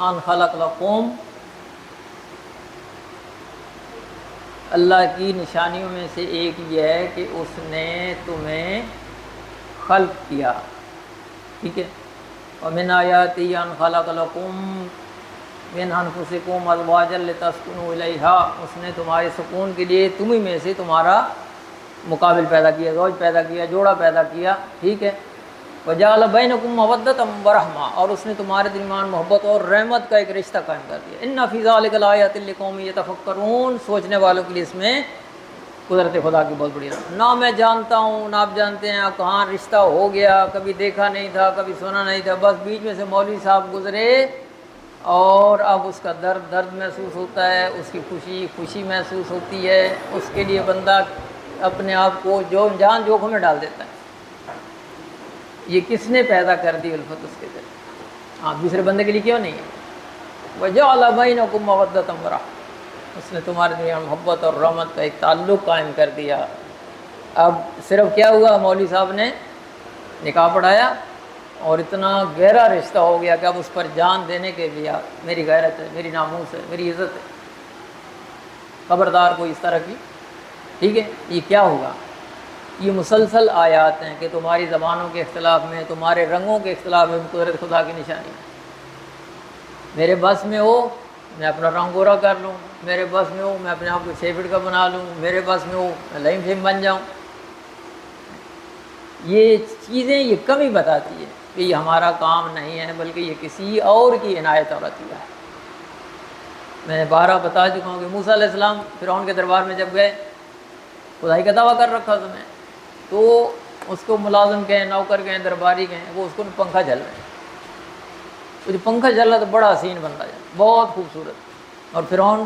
ان خلق لکم، اللہ کی نشانیوں میں سے ایک یہ ہے کہ اس نے تمہیں خلق کیا، ٹھیک ہے۔ ومن آیاتہ ان خلق لکم من انفسکم ازواجا لتسکنوا الیہا، اس نے تمہارے سکون کے لیے تمہیں میں سے تمہارا مقابل پیدا کیا، زوج پیدا کیا، جوڑا پیدا کیا، ٹھیک ہے۔ وجعل بینکم مودۃ ورحمہ، اور اس نے تمہارے درمیان محبت اور رحمت کا ایک رشتہ قائم کر دیا۔ ان فی ذلک لآیات لقوم یتفکرون، سوچنے والوں کے لیے اس میں قدرت خدا کی بہت بڑی رحمت۔ نہ میں جانتا ہوں نہ آپ جانتے ہیں کہاں رشتہ ہو گیا، کبھی دیکھا نہیں تھا، کبھی سنا نہیں تھا، بس بیچ میں سے مولوی صاحب گزرے اور اب اس کا درد محسوس ہوتا ہے، اس کی خوشی محسوس ہوتی ہے، اس کے لیے بندہ اپنے آپ کو جان جوکھم میں ڈال دیتا ہے۔ یہ کس نے پیدا کر دی الفت اس کے دل، ہاں دوسرے بندے کے لیے کیوں نہیں ہے؟ وجعل بینکم مودۃ ورحمہ، اس نے تمہارے درمیان محبت اور رحمت کا ایک تعلق قائم کر دیا۔ اب صرف کیا ہوا، مولوی صاحب نے نکاح پڑھایا اور اتنا گہرا رشتہ ہو گیا کہ اب اس پر جان دینے کے لیے میری غیرت ہے، میری ناموس ہے، میری عزت ہے، خبردار کوئی اس طرح کی، ٹھیک ہے۔ یہ کیا ہوگا؟ یہ مسلسل آیات ہیں کہ تمہاری زبانوں کے اختلاف میں، تمہارے رنگوں کے اختلاف میں قدرت خدا کی نشانی ہے۔ میرے بس میں ہو میں اپنا رنگ گورا کر لوں، میرے بس میں ہو میں اپنے آپ کو 6 فٹ کا بنا لوں، میرے بس میں ہو میں لئیم فیم بن جاؤں۔ یہ چیزیں یہ کمی بتاتی ہے کہ یہ ہمارا کام نہیں ہے، بلکہ یہ کسی اور کی عنایت اور عطیہ ہے۔ میں نے بارہ بتا چکا ہوں کہ موسیٰ علیہ السلام فرعون کے دربار میں جب گئے، خدائی کا دعویٰ کر رکھا تمہیں، تو اس کو ملازم کہیں، نوکر کہیں، درباری کہیں، وہ اس کو پنکھا جل رہے ہیں، وہ جو پنکھا جل رہا تو بڑا حسین بندہ ہے، بہت خوبصورت، اور فرعون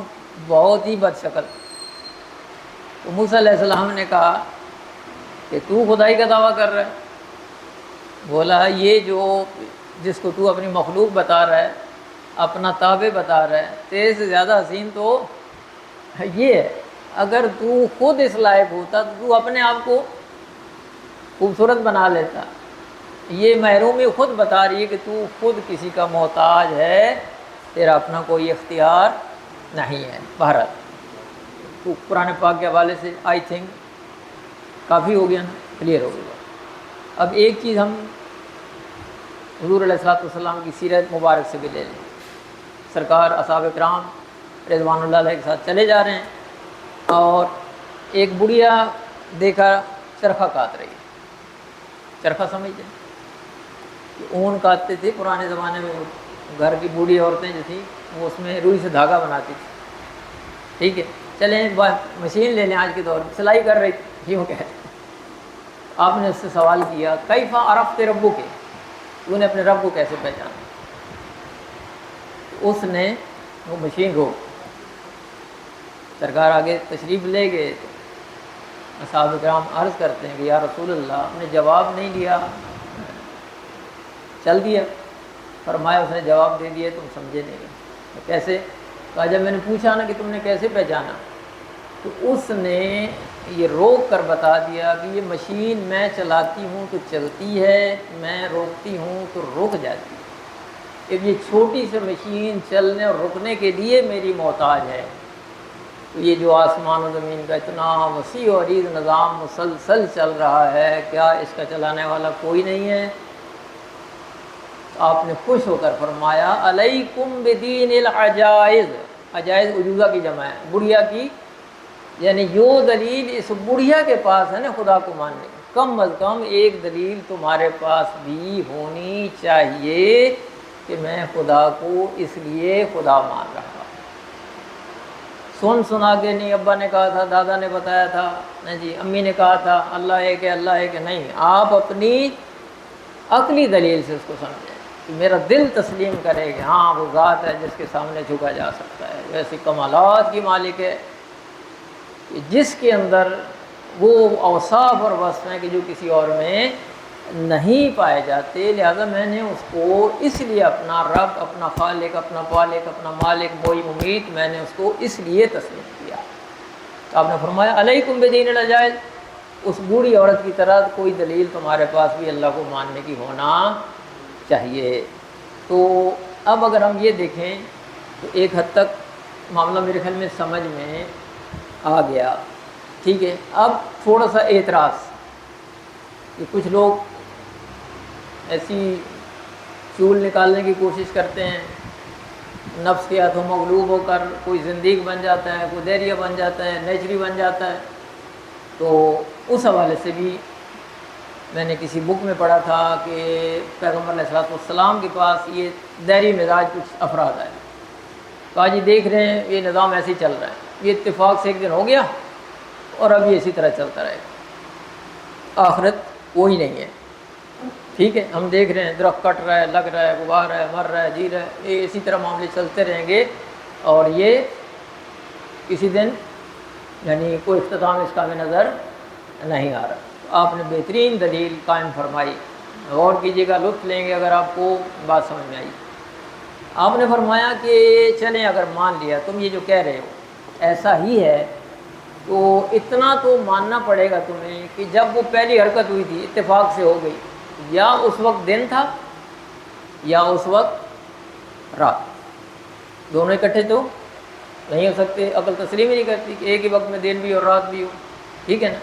بہت ہی بد شکل۔ تو موسیٰ علیہ السلام نے کہا کہ تو خدائی کا دعویٰ کر رہا ہے؟ بولا یہ جو جس کو تو اپنی مخلوق بتا رہا ہے، اپنا تابع بتا رہا ہے، تیرے سے زیادہ حسین تو یہ ہے۔ اگر تو خود اس لائق ہوتا تو اپنے آپ کو خوبصورت بنا لیتا۔ یہ محرومی خود بتا رہی ہے کہ تو خود کسی کا محتاج ہے، تیرا اپنا کوئی اختیار نہیں ہے۔ بہرحال تو قرآن پاک کے حوالے سے آئی تھنک کافی ہو گیا نا، کلیئر ہو گیا۔ اب ایک چیز ہم حضور علیہ الصلوۃ والسلام کی سیرت مبارک سے بھی لے لیں۔ سرکار اصحاب کرام رضوان اللہ علیہ کے ساتھ چلے جا رہے ہیں اور ایک بڑھیا دیکھا چرخہ کاٹ رہی ہے۔ چرخہ سمجھتے ہیں کہ اون کاٹتے تھے پرانے زمانے میں، گھر کی بوڑھی عورتیں جو تھیں وہ اس میں روئی سے دھاگا بناتی تھی، ٹھیک ہے۔ چلیں مشین لے لیں، آج کے دور میں سلائی کر رہی تھی، یوں کہتے ہیں۔ آپ نے اس سے سوال کیا کیف عرفت ربک، تو نے اپنے رب کو کیسے پہچانا؟ اس نے وہ مشین روک، سرکار آگے تشریف لے گئے تو اصحاب کرام عرض کرتے ہیں کہ یا رسول اللہ، ہم نے جواب نہیں دیا، چل دیا۔ فرمایا اس نے جواب دے دیا، تم سمجھے نہیں۔ کیسے؟ کہا جب میں نے پوچھا نا کہ تم نے کیسے پہچانا، تو اس نے یہ روک کر بتا دیا کہ یہ مشین میں چلاتی ہوں تو چلتی ہے، میں روکتی ہوں تو رک جاتی ہے۔ کہ یہ چھوٹی سی مشین چلنے اور رکنے کے لیے میری محتاج ہے، تو یہ جو آسمان و زمین کا اتنا وسیع و عریض نظام مسلسل چل رہا ہے، کیا اس کا چلانے والا کوئی نہیں ہے؟ آپ نے خوش ہو کر فرمایا علیکم بدین العجائز، عجائز عجوزہ کی جمع ہے، بڑھیا کی، یعنی جو دلیل اس بڑھیا کے پاس ہے نا خدا کو ماننے کی، کم از کم ایک دلیل تمہارے پاس بھی ہونی چاہیے کہ میں خدا کو اس لیے خدا مان رہا ہوں۔ سنا کے نہیں، ابا نے کہا تھا، دادا نے بتایا تھا، نہیں جی امی نے کہا تھا اللہ ہے کہ اللہ ہے کہ نہیں، آپ اپنی عقلی دلیل سے اس کو سمجھیں کہ میرا دل تسلیم کرے کہ ہاں وہ ذات ہے جس کے سامنے جھکا جا سکتا ہے، ویسے کمالات کی مالک ہے جس کے اندر وہ اوصاف اور وصف ہیں کہ جو کسی اور میں نہیں پائے جاتے، لہذا میں نے اس کو اس لیے اپنا رب، اپنا خالق، اپنا پالق، اپنا مالک، موئی ممیت، میں نے اس کو اس لیے تسلیم کیا۔ تو آپ نے فرمایا علیکم بدین العجائز، اس بوڑھی عورت کی طرح کوئی دلیل تمہارے پاس بھی اللہ کو ماننے کی ہونا چاہیے۔ تو اب اگر ہم یہ دیکھیں تو ایک حد تک معاملہ میرے خیال میں سمجھ میں آ گیا، ٹھیک ہے۔ اب تھوڑا سا اعتراض کہ کچھ لوگ ایسی چول نکالنے کی کوشش کرتے ہیں، نفس کے ہاتھوں مغلوب ہو کر کوئی زندگی بن جاتا ہے، کوئی دیریہ بن جاتا ہے، نیچری بن جاتا ہے۔ تو اس حوالے سے بھی میں نے کسی بک میں پڑھا تھا کہ پیغمبر علیہ السلام کے پاس یہ دیری مزاج کچھ افراد آئے، کہا جی دیکھ رہے ہیں یہ نظام ایسے ہی چل رہا ہے، یہ اتفاق سے ایک دن ہو گیا اور اب یہ اسی طرح چلتا رہے گا، آخرت کوئی نہیں ہے، ٹھیک ہے۔ ہم دیکھ رہے ہیں درخت کٹ رہا ہے، لگ رہا ہے، غبار ہے، مر رہا ہے، جی رہا ہے، یہ اسی طرح معاملے چلتے رہیں گے اور یہ کسی دن یعنی کوئی اختتام اس کا ہمیں نظر نہیں آ رہا۔ آپ نے بہترین دلیل قائم فرمائی، غور کیجیے گا، لطف لیں گے اگر آپ کو بات سمجھ میں آئی۔ آپ نے فرمایا کہ چلیں اگر مان لیا تم یہ جو کہہ رہے ہو ایسا ہی ہے، تو اتنا تو ماننا پڑے گا تمہیں کہ جب وہ پہلی حرکت ہوئی تھی اتفاق سے ہو گئی، یا اس وقت دن تھا یا اس وقت رات، دونوں اکٹھے تو نہیں ہو سکتے، عقل تسلیم ہی نہیں کرتی کہ ایک ہی وقت میں دن بھی اور رات بھی ہو، ٹھیک ہے نا۔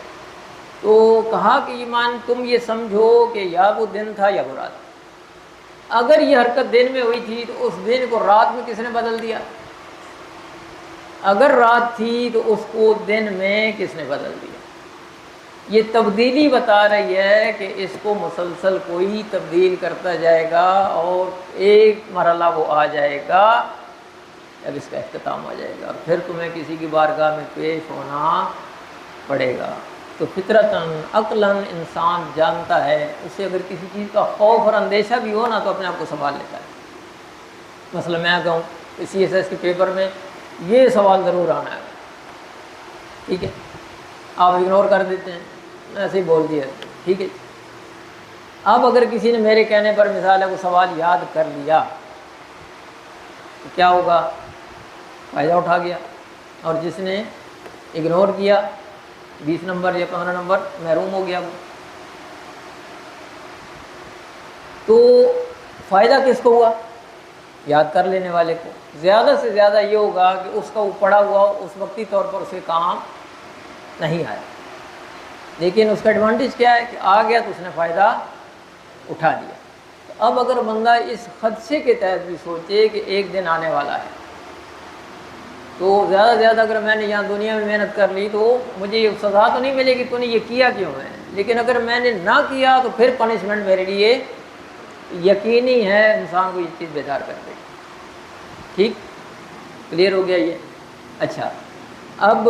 تو کہا کہ ایمان تم یہ سمجھو کہ یا وہ دن تھا یا وہ رات، اگر یہ حرکت دن میں ہوئی تھی تو اس دن کو رات میں کس نے بدل دیا، اگر رات تھی تو اس کو دن میں کس نے بدل دیا۔ یہ تبدیلی بتا رہی ہے کہ اس کو مسلسل کوئی تبدیل کرتا جائے گا اور ایک مرحلہ وہ آ جائے گا اب اس کا اختتام ہو جائے گا اور پھر تمہیں کسی کی بارگاہ میں پیش ہونا پڑے گا۔ تو فطرتاً عقلاً انسان جانتا ہے، اسے اگر کسی چیز کا خوف اور اندیشہ بھی ہو نا تو اپنے آپ کو سنبھال لیتا ہے۔ مثلا میں کہوں CSS کے پیپر میں یہ سوال ضرور آنا ہے، ٹھیک ہے، آپ اگنور کر دیتے ہیں، ایسے ہی بول دیا، ٹھیک ہے۔ اب اگر کسی نے میرے کہنے پر مثال ہے وہ سوال یاد کر لیا تو کیا ہوگا، فائدہ اٹھا گیا، اور جس نے اگنور کیا 20 نمبر یا 15 نمبر محروم ہو گیا وہ۔ تو فائدہ کس کو ہوا، یاد کر لینے والے کو۔ زیادہ سے زیادہ یہ ہوگا کہ اس کا وہ پڑا ہوا اس وقتی طور پر اسے کام نہیں آیا، لیکن اس کا ایڈوانٹیج کیا ہے کہ آ گیا تو اس نے فائدہ اٹھا لیا۔ اب اگر بندہ اس خدشے کے تحت بھی سوچے کہ ایک دن آنے والا ہے، تو زیادہ سے زیادہ اگر میں نے یہاں دنیا میں محنت کر لی تو مجھے یہ سزا تو نہیں ملے گی تو نے یہ کیا کیوں ہے، لیکن اگر میں نے نہ کیا تو پھر پنشمنٹ میرے لیے یقینی ہے، انسان کو یہ چیز بیدار کر دے گی۔ ٹھیک، کلیئر ہو گیا یہ؟ اچھا، اب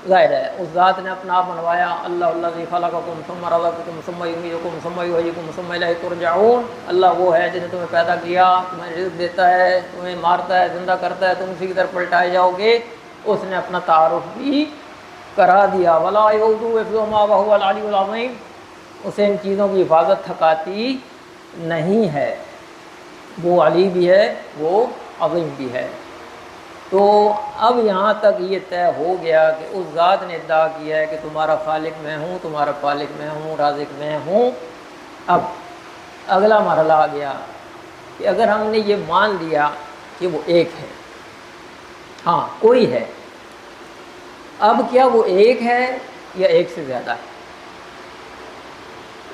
ظاہر ہے اس ذات نے اپنا آپ بنوایا، اللہ الذی خلقکم ثم رزقکم ثم یمیتکم ثم یحییکم ثم الیہ ترجعون۔ اللہ وہ ہے جس نے تمہیں پیدا کیا، تمہیں رزق دیتا ہے، تمہیں مارتا ہے، زندہ کرتا ہے، تم اسی کی طرف پلٹائے جاؤ گے۔ اس نے اپنا تعارف بھی کرا دیا، ولا یؤودہ حفظہما وہو العلی العظیم، اسے ان چیزوں کی حفاظت تھکاتی نہیں ہے، وہ علی بھی ہے، وہ عظیم بھی ہے۔ تو اب یہاں تک یہ طے ہو گیا کہ اس ذات نے ادعا کیا ہے کہ تمہارا خالق میں ہوں، تمہارا پالک میں ہوں، رازق میں ہوں۔ اب اگلا مرحلہ آ گیا کہ اگر ہم نے یہ مان لیا کہ وہ ایک ہے، ہاں کوئی ہے، اب کیا وہ ایک ہے یا ایک سے زیادہ ہے؟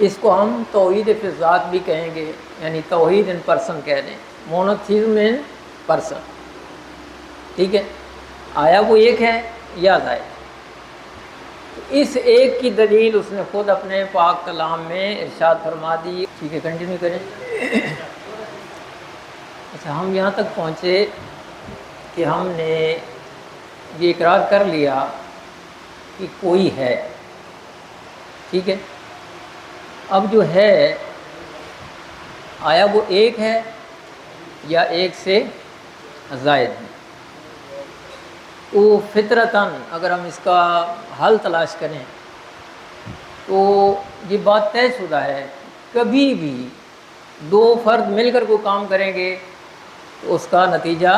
اس کو ہم توحید فی الذات بھی کہیں گے، یعنی توحید ان پرسن کہہ دیں، مونوتھیزم ان پرسن، ٹھیک ہے۔ آیا وہ ایک ہے یا زائد؟ اس ایک کی دلیل اس نے خود اپنے پاک کلام میں ارشاد فرما دی، ٹھیک ہے، کنٹینیو کریں۔ اچھا، ہم یہاں تک پہنچے کہ ہم نے یہ اقرار کر لیا کہ کوئی ہے، ٹھیک ہے۔ اب جو ہے آیا وہ ایک ہے یا ایک سے زائد ہے؟ تو فطرتاً اگر ہم اس کا حل تلاش کریں تو یہ بات طے شدہ ہے، کبھی بھی دو فرد مل کر کوئی کام کریں گے تو اس کا نتیجہ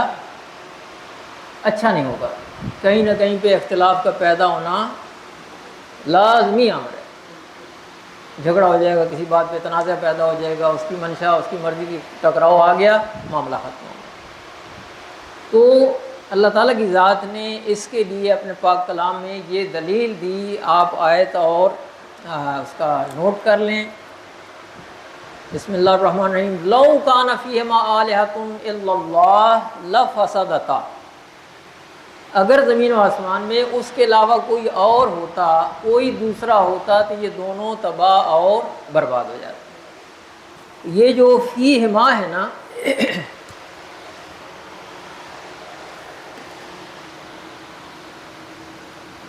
اچھا نہیں ہوگا، کہیں نہ کہیں پہ اختلاف کا پیدا ہونا لازمی امر ہے، جھگڑا ہو جائے گا، کسی بات پہ تنازع پیدا ہو جائے گا، اس کی منشا اس کی مرضی کی ٹکراؤ آ گیا، معاملہ ختم ہو گیا۔ تو اللہ تعالیٰ کی ذات نے اس کے لیے اپنے پاک کلام میں یہ دلیل دی. آپ آیت اور اس کا نوٹ کر لیں. بسم اللہ الرحمن الرحیم. لو کان فیہما آلہۃ الا اللہ لفسدتا. اگر زمین و آسمان میں اس کے علاوہ کوئی اور ہوتا، کوئی دوسرا ہوتا، تو یہ دونوں تباہ اور برباد ہو جاتے. یہ جو فیہما ہے نا،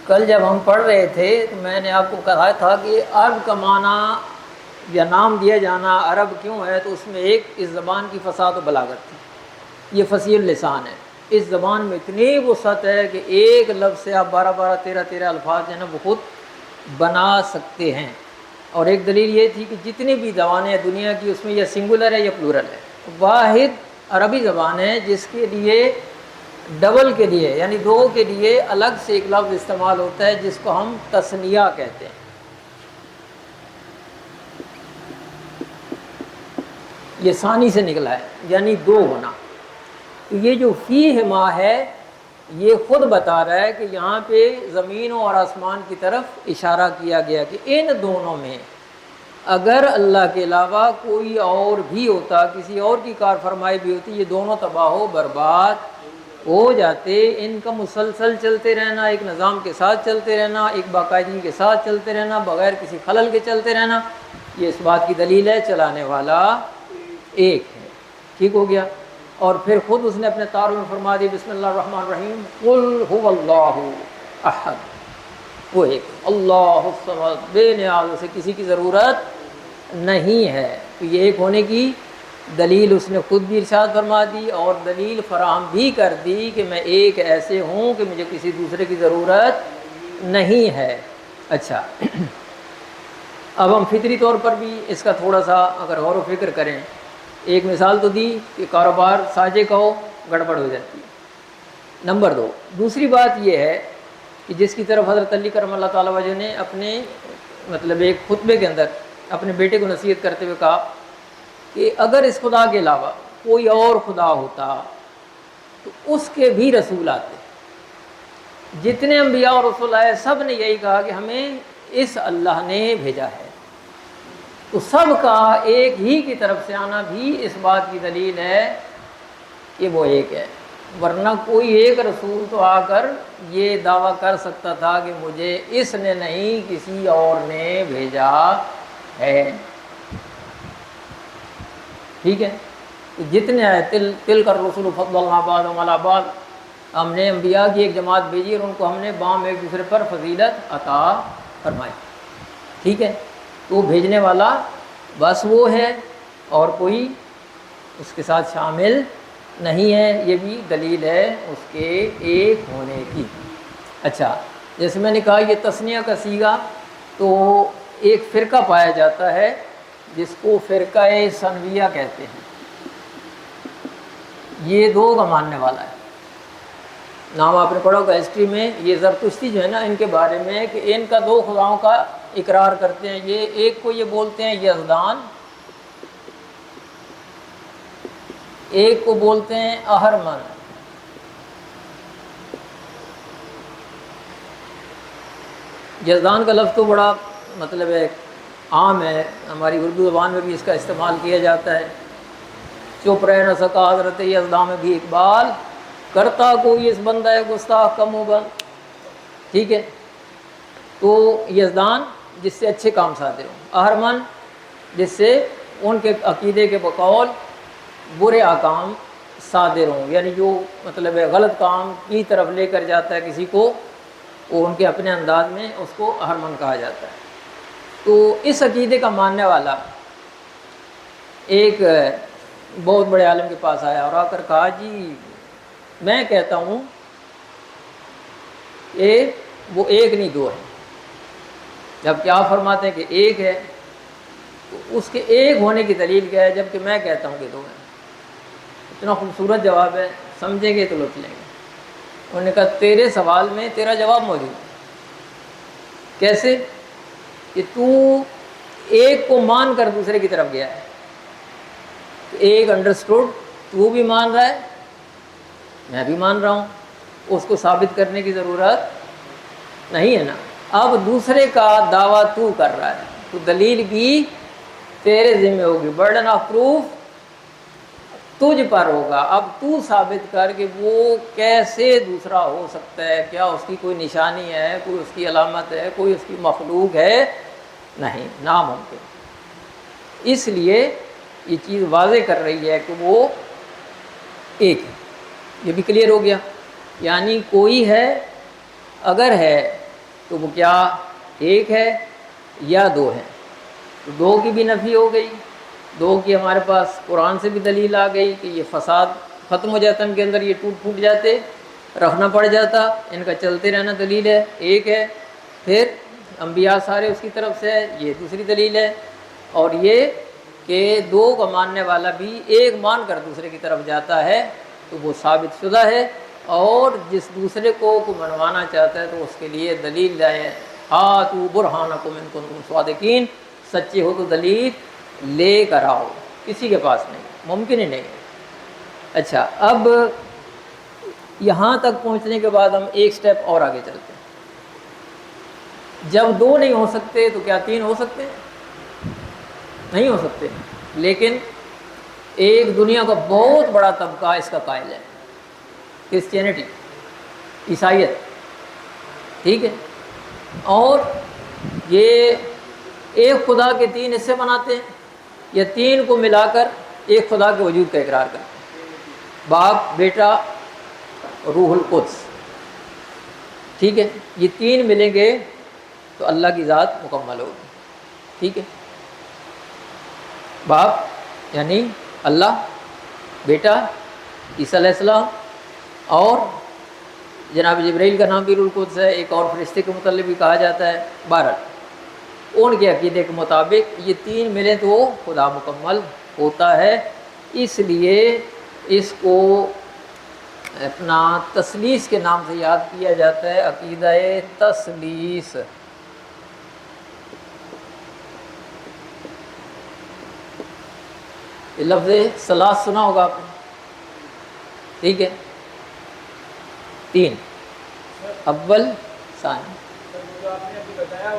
کل جب ہم پڑھ رہے تھے تو میں نے آپ کو کہا تھا کہ عرب کا معنی یا نام دیا جانا عرب کیوں ہے، تو اس میں ایک اس زبان کی فصاحت و بلاغت تھی. یہ فصیح اللسان ہے. اس زبان میں اتنی وسعت ہے کہ ایک لفظ سے آپ 13 الفاظ جو ہے نا وہ خود بنا سکتے ہیں. اور ایک دلیل یہ تھی کہ جتنی بھی زبانیں ہیں دنیا کی، اس میں یہ سنگولر ہے یا پلورل ہے. واحد عربی زبان ہے جس کے لیے ڈبل کے لیے یعنی دو کے لیے الگ سے ایک لفظ استعمال ہوتا ہے جس کو ہم تثنیہ کہتے ہیں. یہ ثانی سے نکلا ہے یعنی دو ہونا. یہ جو فیہما ہے یہ خود بتا رہا ہے کہ یہاں پہ زمینوں اور آسمان کی طرف اشارہ کیا گیا کہ ان دونوں میں اگر اللہ کے علاوہ کوئی اور بھی ہوتا، کسی اور کی کار فرمائی بھی ہوتی، یہ دونوں تباہ و برباد ہو جاتے. ان کا مسلسل چلتے رہنا، ایک نظام کے ساتھ چلتے رہنا، ایک باقاعدگی کے ساتھ چلتے رہنا، بغیر کسی خلل کے چلتے رہنا، یہ اس بات کی دلیل ہے چلانے والا ایک ہے. ٹھیک ہو گیا. اور پھر خود اس نے اپنے تعارف میں فرما دی بسم اللہ الرحمن الرحیم قل هو اللہ احد. وہ ایک اللہ الصمد، بے نیاز، اسے کسی کی ضرورت نہیں ہے. تو یہ ایک ہونے کی دلیل اس نے خود بھی ارشاد فرما دی اور دلیل فراہم بھی کر دی کہ میں ایک ایسے ہوں کہ مجھے کسی دوسرے کی ضرورت نہیں ہے. اچھا، اب ہم فطری طور پر بھی اس کا تھوڑا سا اگر غور و فکر کریں. ایک مثال تو دی کہ کاروبار ساجے کا ہو گڑبڑ ہو جاتی ہے. نمبر 2، دوسری بات یہ ہے کہ جس کی طرف حضرت علی کرم اللہ تعالیٰ وجہ نے اپنے مطلب ایک خطبے کے اندر اپنے بیٹے کو نصیحت کرتے ہوئے کہا کہ اگر اس خدا کے علاوہ کوئی اور خدا ہوتا تو اس کے بھی رسول آتے. جتنے انبیاء اور رسول آئے سب نے یہی کہا کہ ہمیں اس اللہ نے بھیجا ہے. تو سب کا ایک ہی کی طرف سے آنا بھی اس بات کی دلیل ہے کہ وہ ایک ہے. ورنہ کوئی ایک رسول تو آ کر یہ دعویٰ کر سکتا تھا کہ مجھے اس نے نہیں کسی اور نے بھیجا ہے. ٹھیک ہے. جتنے آئے تل کر رسول فضل اللہ بعضهم علی بعض، ہم نے انبیاء کی ایک جماعت بھیجی اور ان کو ہم نے بام ایک دوسرے پر فضیلت عطا فرمائی. ٹھیک ہے. تو بھیجنے والا بس وہ ہے اور کوئی اس کے ساتھ شامل نہیں ہے. یہ بھی دلیل ہے اس کے ایک ہونے کی. اچھا، جیسے میں نے کہا یہ تثنیہ کا صیغہ، تو ایک فرقہ پایا جاتا ہے جس کو فرقہ ثنویہ کہتے ہیں. یہ دو کا ماننے والا ہے. نام آپ نے پڑھا ہوگا ہسٹری میں. یہ زرتشتی جو ہے نا، ان کے بارے میں کہ ان کا دو خداؤں کا اقرار کرتے ہیں. یہ ایک کو یہ بولتے ہیں یزدان، ایک کو بولتے ہیں اہرمن. یزدان کا لفظ تو بڑا مطلب ہے عام ہے، ہماری اردو زبان میں بھی اس کا استعمال کیا جاتا ہے. چپ رہ نہ سکا حضرت یزدان میں بھی اقبال، کرتا کوئی اس بندہ گستاخ کا منہ بند. ٹھیک ہے. تو یزدان جس سے اچھے کام صادر ہوں، اہرمن جس سے ان کے عقیدے کے بقول برے احکام صادر ہوں، یعنی جو مطلب ہے غلط کام کی طرف لے کر جاتا ہے کسی کو، وہ ان کے اپنے انداز میں اس کو اہرمن کہا جاتا ہے. تو اس عقیدے کا ماننے والا ایک بہت بڑے عالم کے پاس آیا اور آ کر کہا جی میں کہتا ہوں کہ وہ ایک نہیں دو ہے. جب کہ آپ فرماتے ہیں کہ ایک ہے، تو اس کے ایک ہونے کی دلیل کیا ہے جبکہ میں کہتا ہوں کہ دو ہے. اتنا خوبصورت جواب ہے، سمجھیں گے تو لطف لیں گے. انہوں نے کہا تیرے سوال میں تیرا جواب موجود ہے. کیسے؟ کہ تو ایک کو مان کر دوسرے کی طرف گیا ہے. ایک انڈرسٹوڈ، تو بھی مان رہا ہے میں بھی مان رہا ہوں، اس کو ثابت کرنے کی ضرورت نہیں ہے نا۔ اب دوسرے کا دعویٰ تو کر رہا ہے تو دلیل بھی تیرے ذمہ ہوگی، برڈن آف پروف تجھ پر ہوگا۔ اب تو ثابت کر کہ وہ کیسے دوسرا ہو سکتا ہے، کیا اس کی کوئی نشانی ہے، کوئی اس کی علامت ہے، کوئی اس کی مخلوق ہے؟ نہیں، ناممکن۔ اس لیے یہ چیز واضح کر رہی ہے کہ وہ ایک ہے، یہ بھی کلیئر ہو گیا۔ یعنی کوئی ہے، اگر ہے تو وہ کیا ایک ہے یا دو ہے؟ تو دو کی بھی نفی ہو گئی، دو کی ہمارے پاس قرآن سے بھی دلیل آ گئی کہ یہ فساد ختم ہو جاتا ان کے اندر، یہ ٹوٹ پھوٹ جاتے، رکھنا پڑ جاتا، ان کا چلتے رہنا دلیل ہے، ایک ہے۔ پھر انبیاء سارے اس کی طرف سے ہے، یہ دوسری دلیل ہے۔ اور یہ کہ دو کا ماننے والا بھی ایک مان کر دوسرے کی طرف جاتا ہے تو وہ ثابت شدہ ہے، اور جس دوسرے کو منوانا چاہتا ہے تو اس کے لیے دلیل لائے، ہاتھو برہانکم ان کنتم صادقین، سچے ہو تو دلیل لے کر آؤ، کسی کے پاس نہیں، ممکن ہی نہیں ہے۔ اچھا، اب یہاں تک پہنچنے کے بعد ہم ایک سٹیپ اور آگے چلتے ہیں۔ جب دو نہیں ہو سکتے تو کیا تین ہو سکتے ہیں؟ نہیں ہو سکتے، لیکن ایک دنیا کا بہت بڑا طبقہ اس کا قائل ہے، کرسچینٹی، عیسائیت، ٹھیک ہے، اور یہ ایک خدا کے تین حصے بناتے ہیں، یا تین کو ملا کر ایک خدا کے وجود کا اقرار کرتے ہیں، باپ، بیٹا، روح القدس، ٹھیک ہے، یہ تین ملیں گے تو اللہ کی ذات مکمل ہوگی، ٹھیک ہے۔ باپ یعنی اللہ، بیٹا عیسیٰ علیہ السلام، اور جناب جبرائیل کا نام بھی روح القدس ہے، ایک اور فرشتے کے متعلق بھی کہا جاتا ہے۔ بہرحال ان کے عقیدے کے مطابق یہ تین ملیں تو خدا مکمل ہوتا ہے، اس لیے اس کو اپنا تثلیث کے نام سے یاد کیا جاتا ہے، عقیدہ تثلیث۔ یہ لفظ ثلاث سنا ہوگا آپ نے، ٹھیک ہے، تین، اول، ثانی، جو آپ نے ابھی بتایا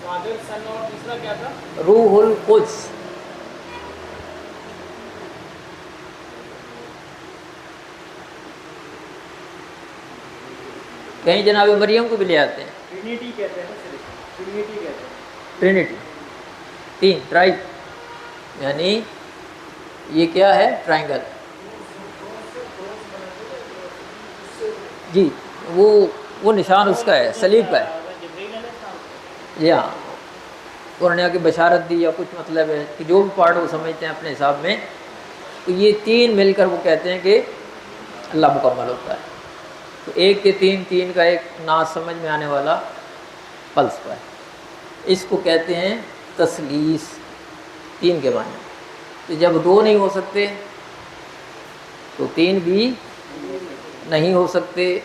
فادر، سن اور تیسرا کیا تھا؟ روح القدس۔ کہیں جناب مریم کو بھی لے آتے ہیں، ٹرینیٹی کہتے ہیں نا، صرف ٹرینیٹی کہتے ہیں، ٹرینٹی، تین، ٹرائی، یعنی یہ کیا ہے؟ ٹرائنگل، جی، وہ نشان اس کا ہے، صلیب کا ہے، جی ہاں، انہوں نے کہ بشارت دی یا کچھ مطلب ہے کہ جو بھی پارٹ وہ سمجھتے ہیں اپنے حساب میں، تو یہ تین مل کر وہ کہتے ہیں کہ اللہ مکمل ہوتا ہے۔ تو ایک کے تین، تین کا ایک نا سمجھ میں آنے والا فلسفہ ہے، اس کو کہتے ہیں تثلیث، تین کے معنی۔ تو جب دو نہیں ہو سکتے تو تین بھی نہیں ہو سکتے۔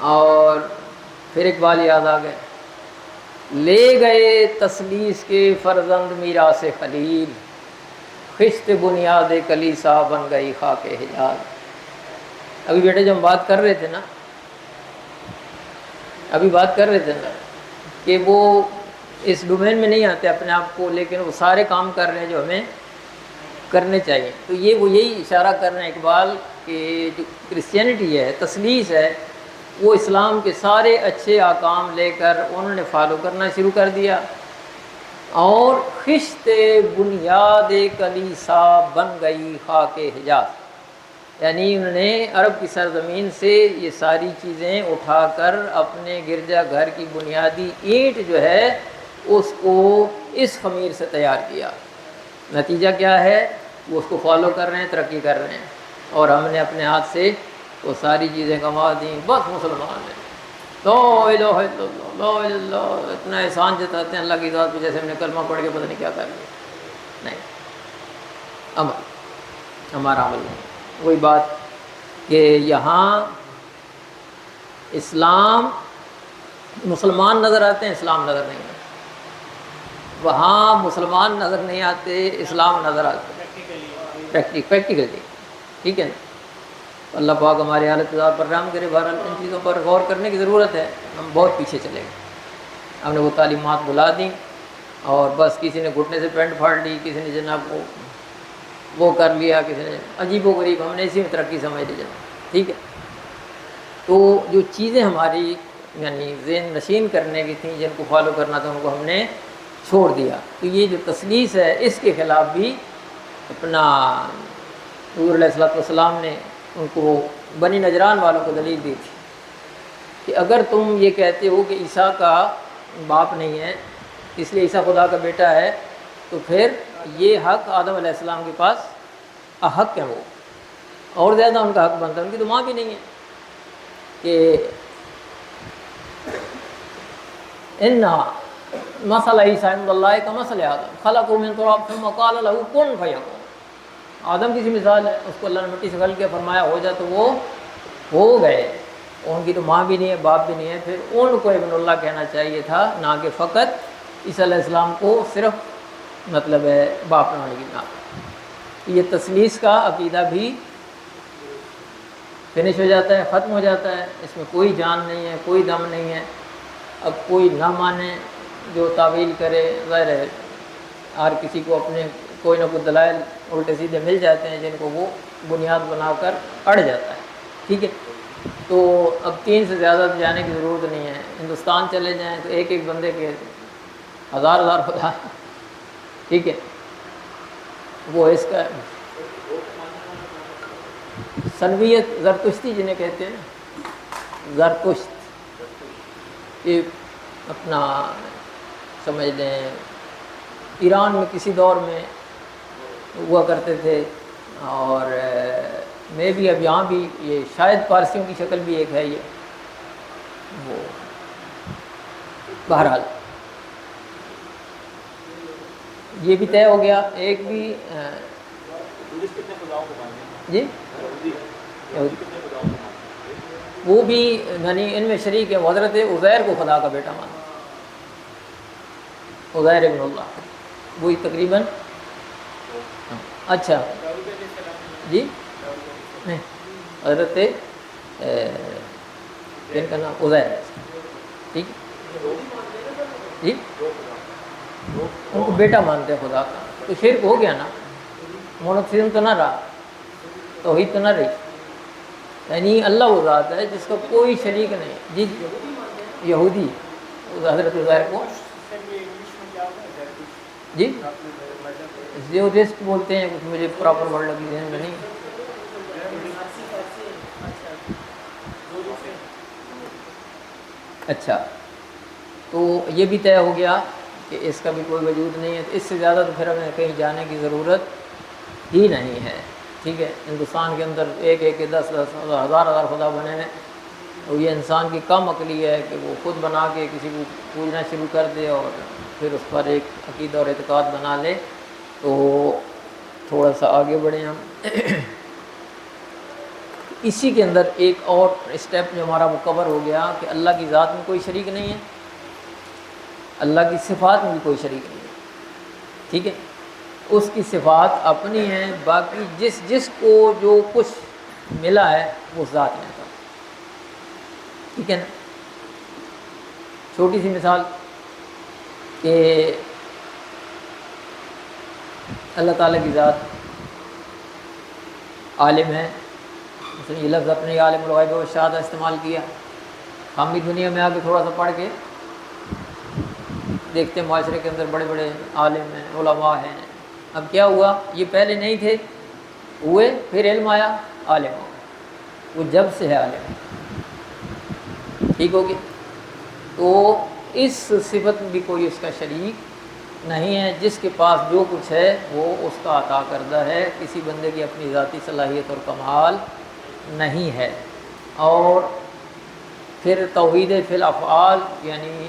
اور پھر اقبال یاد آ گئے، لے گئے تثلیث کے فرزند میراث خلیل، خشت بنیاد کلیسا بن گئی خاک حجاز۔ ابھی بیٹے جب ہم بات کر رہے تھے نا، کہ وہ اس ڈومین میں نہیں آتے اپنے آپ کو، لیکن وہ سارے کام کر رہے ہیں جو ہمیں کرنے چاہیے، تو یہ وہ یہی اشارہ کر رہے ہیں اقبال کہ جو کرسچینٹی ہے، تثلیث ہے، وہ اسلام کے سارے اچھے احکام لے کر انہوں نے فالو کرنا شروع کر دیا، اور خشت بنیاد کلیسا بن گئی خاک حجاز، یعنی انہوں نے عرب کی سرزمین سے یہ ساری چیزیں اٹھا کر اپنے گرجا گھر کی بنیادی اینٹ جو ہے اس کو اس خمیر سے تیار کیا۔ نتیجہ کیا ہے؟ وہ اس کو فالو کر رہے ہیں، ترقی کر رہے ہیں، اور ہم نے اپنے ہاتھ سے وہ ساری چیزیں کما دیں، بس مسلمان ہیں، لا الہ الا اللہ، لا الہ الا اللہ، اتنا احسان جتاتے ہیں اللہ کی ذات پہ جیسے ہم نے کلمہ پڑھ کے پتہ نہیں کیا کر لیا۔ نہیں، عمل، ہمارا عمل نہیں۔ وہی بات کہ یہاں اسلام مسلمان نظر آتے ہیں، اسلام نظر نہیں آتے، وہاں مسلمان نظر نہیں آتے، اسلام نظر آتے، پریکٹیکلی، ٹھیک ہے نا؟ اللہ پاک ہمارے حالت پر رحم کرے. بہرحال ان چیزوں پر غور کرنے کی ضرورت ہے. ہم بہت پیچھے چلے گئے. ہم نے وہ تعلیمات بلا دیں اور بس کسی نے گھٹنے سے پینٹ پھاڑ لی, کسی نے جناب وہ کر لیا, کسی نے عجیب و غریب, ہم نے اسی میں ترقی سمجھ لی جناب. ٹھیک ہے, تو جو چیزیں ہماری یعنی ذہن نشین کرنے کی تھیں, جن کو فالو کرنا تھا, ان کو ہم نے چھوڑ دیا. تو یہ جو تثلیث ہے اس کے خلاف بھی اپنا حضور علیہ الصلوۃ والسلام نے ان کو بنی نجران والوں کو دلیل دی تھی کہ اگر تم یہ کہتے ہو کہ عیسیٰ کا باپ نہیں ہے اس لیے عیسیٰ خدا کا بیٹا ہے, تو پھر یہ حق آدم علیہ السلام کے پاس احق ہے, وہ اور زیادہ ان کا حق بنتا ہے. ان کی تو ماں بھی نہیں ہے کہ ان مثل عیسیٰ عند اللہ کا مثل آدم خلقہ من تراب ثم قال له کن فیکون. آدم کی سی مثال ہے, اس کو اللہ نے مٹی سے خلق کیا, فرمایا ہو جا تو وہ ہو گئے. ان کی تو ماں بھی نہیں ہے, باپ بھی نہیں ہے, پھر ان کو ابن اللہ کہنا چاہیے تھا, نہ کہ فقط عیسیٰ علیہ السلام کو صرف مطلب ہے باپ نہ ہونے کی بنا پر. یہ تثلیث کا عقیدہ بھی فنش ہو جاتا ہے, ختم ہو جاتا ہے. اس میں کوئی جان نہیں ہے, کوئی دم نہیں ہے. اب کوئی نہ مانے, جو تعویل کرے, ظاہر ہے ہر کسی کو اپنے کوئی نہ کوئی دلائل الٹے سیدھے مل جاتے ہیں جن کو وہ بنیاد بنا کر اڑ جاتا ہے. ٹھیک ہے, تو اب 3 سے زیادہ جانے کی ضرورت نہیں ہے. ہندوستان چلے جائیں تو ایک ایک بندے کے ہزار خدا. ٹھیک ہے, وہ اس کا سنویت زرتشتی جنہیں کہتے ہیں, زرتشت, یہ اپنا سمجھ لیں ایران میں کسی دور میں ہوا کرتے تھے, اور میں بھی اب یہاں بھی یہ شاید پارسیوں کی شکل بھی ایک ہے یہ. وہ بہرحال یہ بھی طے ہو گیا. ایک بھی جی وہ بھی یعنی ان میں شریک ہے, حضرت عزیر کو خدا کا بیٹا مانتے, عزیر ابن اللہ, وہی تقریباً. اچھا جی نہیں, حضرت ان کا نام عزیر ہے. ٹھیک جی, ان کو بیٹا مانتے ہیں خدا کا, تو شرک ہو گیا نا, مونوتھیزم تو نہ رہا, توحید تو نہ رہی. یعنی اللہ وہ ذات ہے جس کا کوئی شریک نہیں. جی یہودی حضرت عزیر کو جی زیورسٹ بولتے ہیں, کچھ مجھے پراپر ورڈ لگی ذہن میں نہیں. اچھا, تو یہ بھی طے ہو گیا کہ اس کا بھی کوئی وجود نہیں ہے. تو اس سے زیادہ تو پھر ہمیں کہیں جانے کی ضرورت ہی نہیں ہے. ٹھیک ہے, ہندوستان کے اندر ایک ایک 10 ہزار خدا بنے ہیں. تو یہ انسان کی کم عقلی ہے کہ وہ خود بنا کے کسی کو پوجنا شروع کر دے اور پھر اس پر ایک عقیدہ اور اعتقاد بنا لے. تو تھوڑا سا آگے بڑھیں ہم. اسی کے اندر ایک اور اسٹیپ جو ہمارا مکور ہو گیا کہ اللہ کی ذات میں کوئی شریک نہیں ہے, اللہ کی صفات میں بھی کوئی شریک نہیں ہے. ٹھیک ہے, اس کی صفات اپنی ہیں, باقی جس کو جو کچھ ملا ہے وہ ذات میں تھا. ٹھیک ہے نا. چھوٹی سی مثال کہ اللہ تعالیٰ کی ذات عالم ہے. مثلا یہ لفظ اپنے عالم الغیب والشہادہ استعمال کیا. ہم بھی دنیا میں آ کے تھوڑا سا پڑھ کے دیکھتے ہیں, معاشرے کے اندر بڑے بڑے عالم ہیں, علماء ہیں. اب کیا ہوا, یہ پہلے نہیں تھے, ہوئے, پھر علم آیا, عالم ہو گئے. وہ جب سے ہے عالم. ٹھیک ہوگی. تو اس صفت میں بھی کوئی اس کا شریک نہیں ہے. جس کے پاس جو کچھ ہے وہ اس کا عطا کردہ ہے. کسی بندے کی اپنی ذاتی صلاحیت اور کمال نہیں ہے. اور پھر توحید فی الافعال یعنی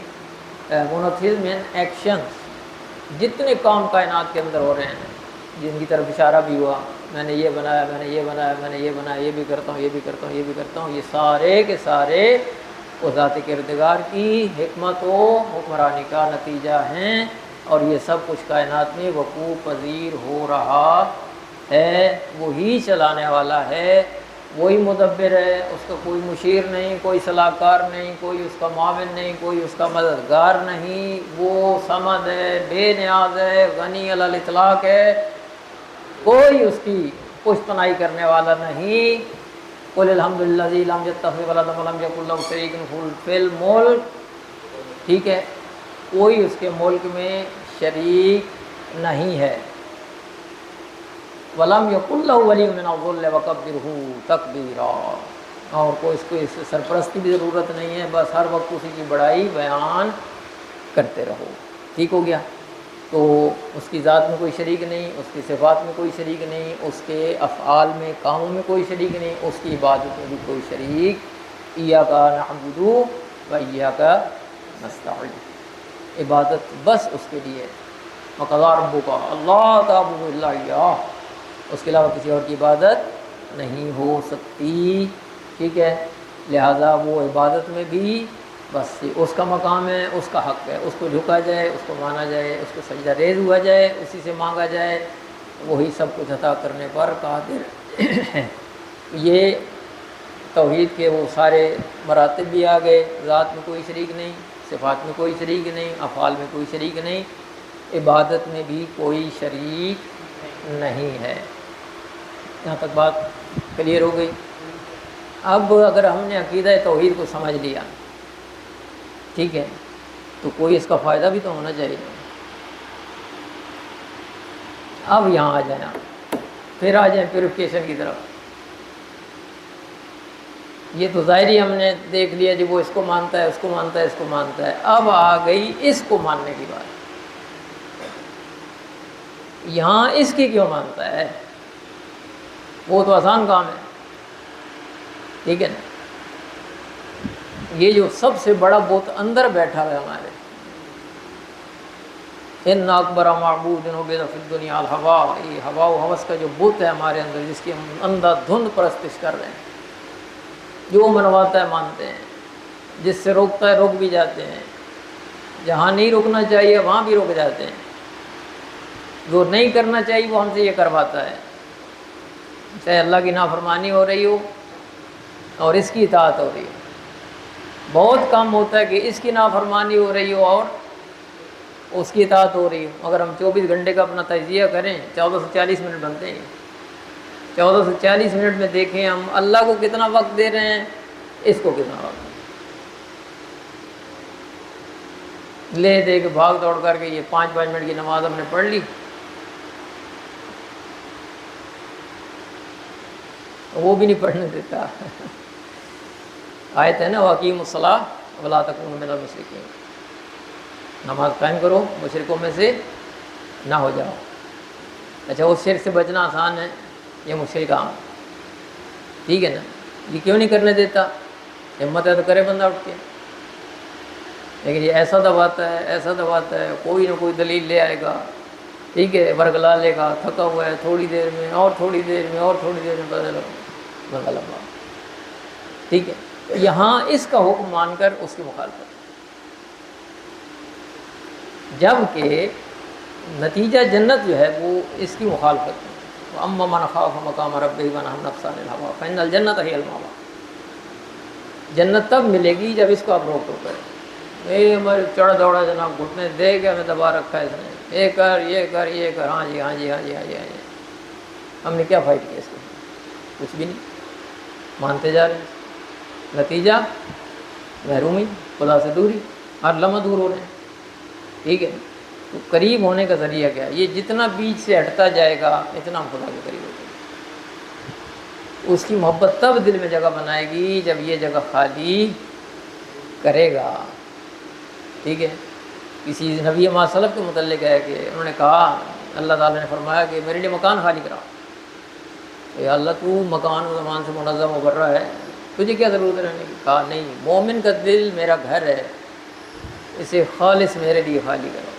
مونوتھیزم ان ایکشنز, جتنے کام کائنات کے اندر ہو رہے ہیں, جن کی طرف اشارہ بھی ہوا, میں نے یہ بنایا, میں نے یہ بنایا, میں نے یہ بنایا, یہ بھی کرتا ہوں, یہ بھی کرتا ہوں, یہ بھی کرتا ہوں, یہ سارے کے سارے وہ ذات کردگار کی حکمت و حکمرانی کا نتیجہ ہیں. اور یہ سب کچھ کائنات میں وقوع پذیر ہو رہا ہے. وہی چلانے والا ہے, وہی مدبر ہے، اس کا کوئی مشیر نہیں، کوئی صلاح کار نہیں، کوئی اس کا معاون نہیں، کوئی اس کا مددگار نہیں، وہ صمد ہے، بے نیاز ہے، غنی علی الاطلاق ہے، کوئی اس کی پشت پناہی کرنے والا نہیں۔ قل الحمد للہ لم یتخذ ولدا ولم یکن لہ شریک فی الملک، ٹھیک ہے، کوئی اس کے ملک میں شریک نہیں ہے۔ وَلَمْ يَكُنْ لَهُ وَلِيٌّ مِّنَ الظُّلِّ وَكَبِّرْهُ تَكْبِيرًا، اور کوئی اس کو اس سرپرستی کی ضرورت نہیں ہے، بس ہر وقت اسی کی بڑائی بیان کرتے رہو۔ ٹھیک ہو گیا؟ تو اس کی ذات میں کوئی شریک نہیں، اس کی صفات میں کوئی شریک نہیں، اس کے افعال میں، کاموں میں کوئی شریک نہیں، اس کی عبادت میں بھی کوئی شریک۔ ایاک نعبد و ایاک نستعین، عبادت بس اس کے لیے۔ وقضى ربک اللہ تعبدوا الا ایاہ، اس کے علاوہ کسی اور کی عبادت نہیں ہو سکتی، ٹھیک ہے؟ لہذا وہ عبادت میں بھی بس اس کا مقام ہے، اس کا حق ہے، اس کو جھکا جائے، اس کو مانا جائے، اس کو سجدہ ریز ہوا جائے، اسی سے مانگا جائے، وہی سب کچھ عطا کرنے پر قادر ہے۔ یہ توحید کے وہ سارے مراتب بھی آ گئے، ذات میں کوئی شریک نہیں، صفات میں کوئی شریک نہیں، افعال میں کوئی شریک نہیں، عبادت میں بھی کوئی شریک نہیں ہے۔ یہاں تک بات کلیئر ہو گئی؟ اب اگر ہم نے عقیدہ توحید کو سمجھ لیا، ٹھیک ہے، تو کوئی اس کا فائدہ بھی تو ہونا چاہیے۔ اب یہاں آ جائیں، پھر آ جائیں پیوریفیکیشن کی طرف۔ یہ تو ظاہری ہم نے دیکھ لیا جی، وہ اس کو مانتا ہے، اس کو مانتا ہے، اس کو مانتا ہے۔ اب آ گئی اس کو ماننے کی بات۔ یہاں اس کی کیوں مانتا ہے؟ وہ تو آسان کام ہے، ٹھیک ہے نا؟ یہ جو سب سے بڑا بت اندر بیٹھا ہے ہمارے، ان اکبر معبود عبید فی الدنیا الہوا، یہ ہوا و ہوس کا جو بت ہے ہمارے اندر، جس کی ہم اندھا دھند پرستش کر رہے ہیں، جو منواتا ہے مانتے ہیں، جس سے روکتا ہے روک بھی جاتے ہیں، جہاں نہیں رکنا چاہیے وہاں بھی رک جاتے ہیں، جو نہیں کرنا چاہیے وہ ہم سے یہ کرواتا ہے، چاہے اللہ کی نافرمانی ہو رہی ہو اور اس کی اطاعت ہو رہی ہو۔ بہت کم ہوتا ہے کہ اس کی نافرمانی ہو رہی ہو اور اس کی اطاعت ہو رہی ہو۔ اگر ہم 24 گھنٹے کا اپنا تجزیہ کریں، 14 سے 40 منٹ بنتے ہیں، 14 سے 40 منٹ میں دیکھیں ہم اللہ کو کتنا وقت دے رہے ہیں، اس کو کتنا وقت لے دے کے بھاگ دوڑ کر کے یہ 5 منٹ کی نماز ہم نے پڑھ لی، وہ بھی نہیں پڑھنے دیتا۔ آیت ہے نا، وَأَقِیمُوا الصَّلَاةَ وَلَا تَکُونُوا مِنَ الْمُشْرِکِینَ، نماز قائم کرو، مشرکوں میں سے نہ ہو جاؤ۔ اچھا، اس شرک سے بچنا آسان ہے، یہ مشکل کام، ٹھیک ہے نا؟ یہ کیوں نہیں کرنے دیتا؟ ہمت ہے تو کرے بندہ اٹھ کے، لیکن یہ ایسا دباتا ہے، ایسا دباتا ہے، کوئی نہ کوئی دلیل لے آئے گا، ٹھیک ہے، ورگلا لے گا، تھکا ہوا ہے، تھوڑی دیر میں اور تھوڑی دیر میں اور تھوڑی دیر میں بدل بندہ لمبا، ٹھیک ہے۔ یہاں اس کا حکم مان کر اس کی مخالفت، جبکہ نتیجہ جنت جو ہے وہ اس کی مخالفت ہے۔ وَأَمَّا مَنْ خَافَ مَقَامَ رَبِّهِ وَنَهَى النَّفْسَ عَنِ الْهَوَىٰ فَإِنَّ الْجَنَّةَ هِيَ الْمَأْوَىٰ، جنت تب ملے گی جب اس کو آپ روک ٹوک کریں۔ ہمارے چڑھ دوڑا جناب، گھٹنے دے کے ہمیں دبا رکھا ہے اس نے، یہ کر یہ کر یہ کر، ہاں جی ہاں جی ہاں جی ہاں جی ہاں جی، ہم نے کیا فائٹ کیا اس کے ساتھ؟ کچھ بھی نہیں، مانتے جا رہے ہیں، نتیجہ محرومی، خدا سے دوری، ہر لمحہ دور ہو رہے ہیں، ٹھیک ہے۔ تو قریب ہونے کا ذریعہ کیا ہے؟ یہ جتنا بیچ سے ہٹتا جائے گا اتنا ہم خدا کے قریب ہو جائے گا۔ اس کی محبت تب دل میں جگہ بنائے گی جب یہ جگہ خالی کرے گا، ٹھیک ہے۔ کسی نبی ما سلف کے متعلق ہے کہ انہوں نے کہا، اللہ تعالیٰ نے فرمایا کہ میرے لیے مکان خالی کرا، یا اللہ تو مکان و زمان سے منظم و برہ ہے، تجھے کیا ضرورت ہے رہنے کی؟ کہا نہیں، مومن کا دل میرا گھر ہے، اسے خالص میرے لیے خالی کرو،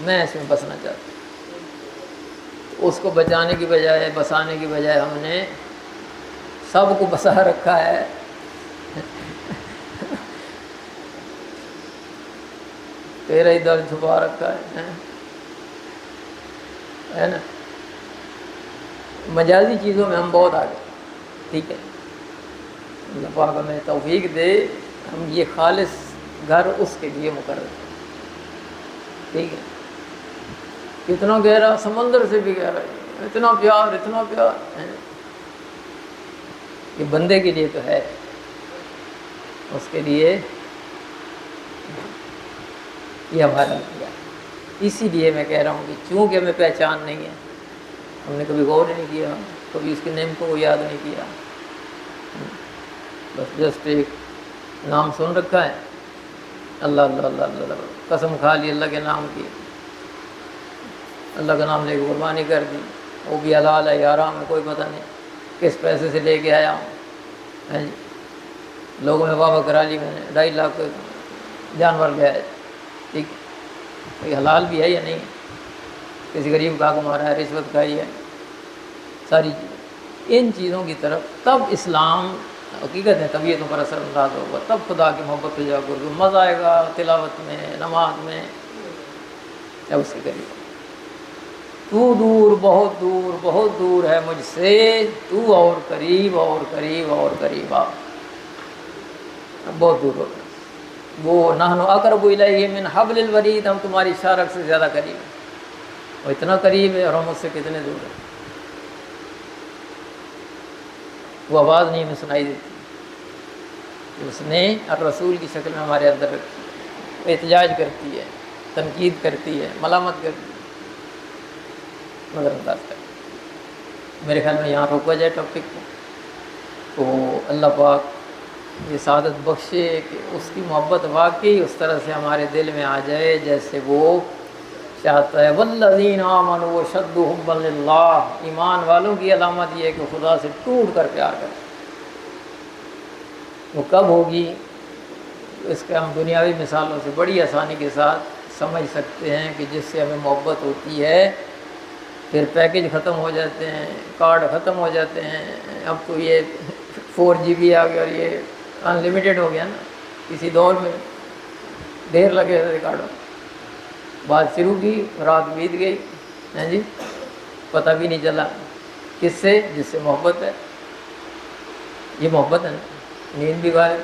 میں اس میں بسنا چاہتا ہوں۔ اس کو بچانے کی بجائے، بسانے کی بجائے ہم نے سب کو بسا رکھا ہے، تیرا ہی دل چھپا رکھا ہے نا۔ مجازی چیزوں میں ہم بہت آگے، ٹھیک ہے، اللہ پاک ہمیں توفیق دے ہم یہ خالص گھر اس کے لیے مقرر کریں. ٹھیک ہے. کتنا گہرا، سمندر سے بھی گہرا ہے، اتنا پیار ہے. یہ بندے کے لیے تو ہے، اس کے لیے یہ ہمارا کیا. اسی لیے میں کہہ رہا ہوں کہ چونکہ ہمیں پہچان نہیں ہے، ہم نے کبھی غور نہیں کیا، کبھی اس کی نعمتوں کو یاد نہیں کیا، بس جسٹ ایک نام سن رکھا ہے، اللہ اللہ اللہ اللہ اللہ، قسم کھا لی اللہ کے نام کی، اللہ کا نام لے کے قربانی کر دی، وہ بھی حلال ہے یا حرام ہے کوئی پتہ نہیں، کس پیسے سے لے کے آیا ہوں. جی لوگوں میں واہ کرا لی میں نے، 2.5 لاکھ جانور گیا ہے. ٹھیک، یہ حلال بھی ہے یا نہیں؟ کسی غریب کا کو مارا ہے، رشوت کھائی ہے، ساری چیزیں. ان چیزوں کی طرف تب اسلام حقیقت ہے طبیعتوں پر اثر انداز ہوگا، تب خدا کی محبت پہ جا کر مزہ آئے گا تلاوت میں، نماز میں، جب اس کے قریب. تو دور، بہت دور ہے مجھ سے، تو اور قریب اور قریب اور قریب آ. بہت دور ہو گیا. وہ نحن اقرب الیہ من حبل الورید، ہم تمہاری شارک سے زیادہ قریب ہیں. وہ اتنا قریب ہے اور ہم اس سے کتنے دور ہیں. وہ آواز نہیں ہمیں سنائی دیتی، اس نے الرسول کی شکل میں ہمارے اندر رکھی ہے. وہ احتجاج کرتی ہے، تنقید کرتی ہے، ملامت کرتی ہے، نظر انداز کرتی ہے. میرے خیال میں یہاں روکا جائے ٹاپک کو، تو اللہ پاک یہ سعادت بخشے کہ اس کی محبت واقعی اس طرح سے ہمارے دل میں آ جائے جیسے وہ چاہتا ہے. والذین آمنوا وشد حبا للہ، ایمان والوں کی علامت یہ ہے کہ خدا سے ٹوٹ کر پیار کریں. وہ کب ہوگی؟ اس کے ہم دنیاوی مثالوں سے بڑی آسانی کے ساتھ سمجھ سکتے ہیں کہ جس سے ہمیں محبت ہوتی ہے، پھر پیکج ختم ہو جاتے ہیں، کارڈ ختم ہو جاتے ہیں. اب تو یہ 4GB آ گیا اور یہ ان لمیٹیڈ ہو گیا نا. کسی دور میں دیر لگے تھے ریکارڈوں، بات شروع کی، رات بیت گئی، ہیں جی پتہ بھی نہیں چلا. کس سے؟ جس سے محبت ہے. یہ محبت ہے نا. نیند بھی غائب،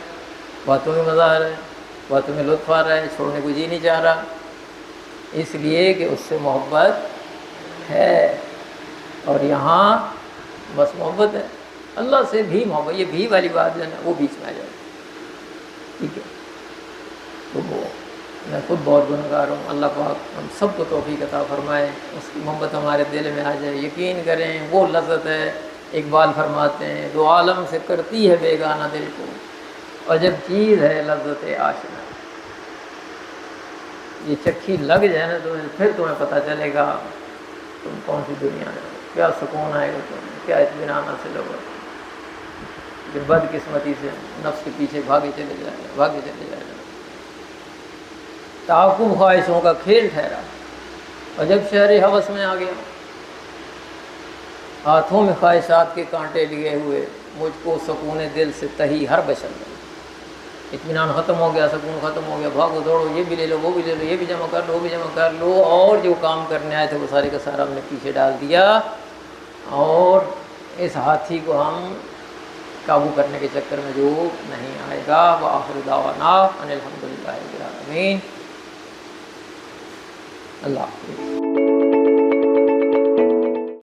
باتوں میں مزہ آ رہا ہے، باتوں میں لطف آ رہا ہے، چھوڑنے کو جی نہیں چاہ رہا، اس لیے کہ اس سے محبت ہے. اور یہاں بس محبت ہے، اللہ سے بھی محبت. یہ بھی والی بات جو ہے نا وہ بیچ میں آ جائے. ٹھیک ہے. تو وہ میں خود بہت گنہگار ہوں، اللہ پاک ہم سب کو توفیق عطا فرمائے، اس کی محبت ہمارے دل میں آ جائے. یقین کریں وہ لذت ہے، اقبال فرماتے ہیں دو عالم سے کرتی ہے بیگانہ دل کو، عجب چیز ہے لذت آشنا. یہ چکھی لگ جائے نا تمہیں، پھر تمہیں پتہ چلے گا تم کون سی دنیا میں ہو، کیا سکون آئے گا تمہیں، کیا اطمینان حاصل ہوگا. کہ بد قسمتی سے نفس کے پیچھے بھاگے چلے جائے گا. تعاقب خواہشوں کا کھیل ٹھہرا، اور جب شہر ہوس میں آ گیا، ہاتھوں میں خواہشات کے کانٹے لیے ہوئے، مجھ کو سکون دل سے تہی ہر بشر میں. اطمینان ختم ہو گیا، سکون ختم ہو گیا، بھاگو دوڑو، یہ بھی لے لو، وہ بھی لے لو، یہ بھی جمع کر لو، وہ بھی جمع کر لو، اور جو کام کرنے آئے تھے وہ سارے کا سارا ہم نے پیچھے ڈال دیا. اور اس ہاتھی کو ہم قابو کرنے کے چکر میں جو نہیں آئے گا. وآخر دعوانا ان الحمدللہ رب العالمین. اللہ حافظ.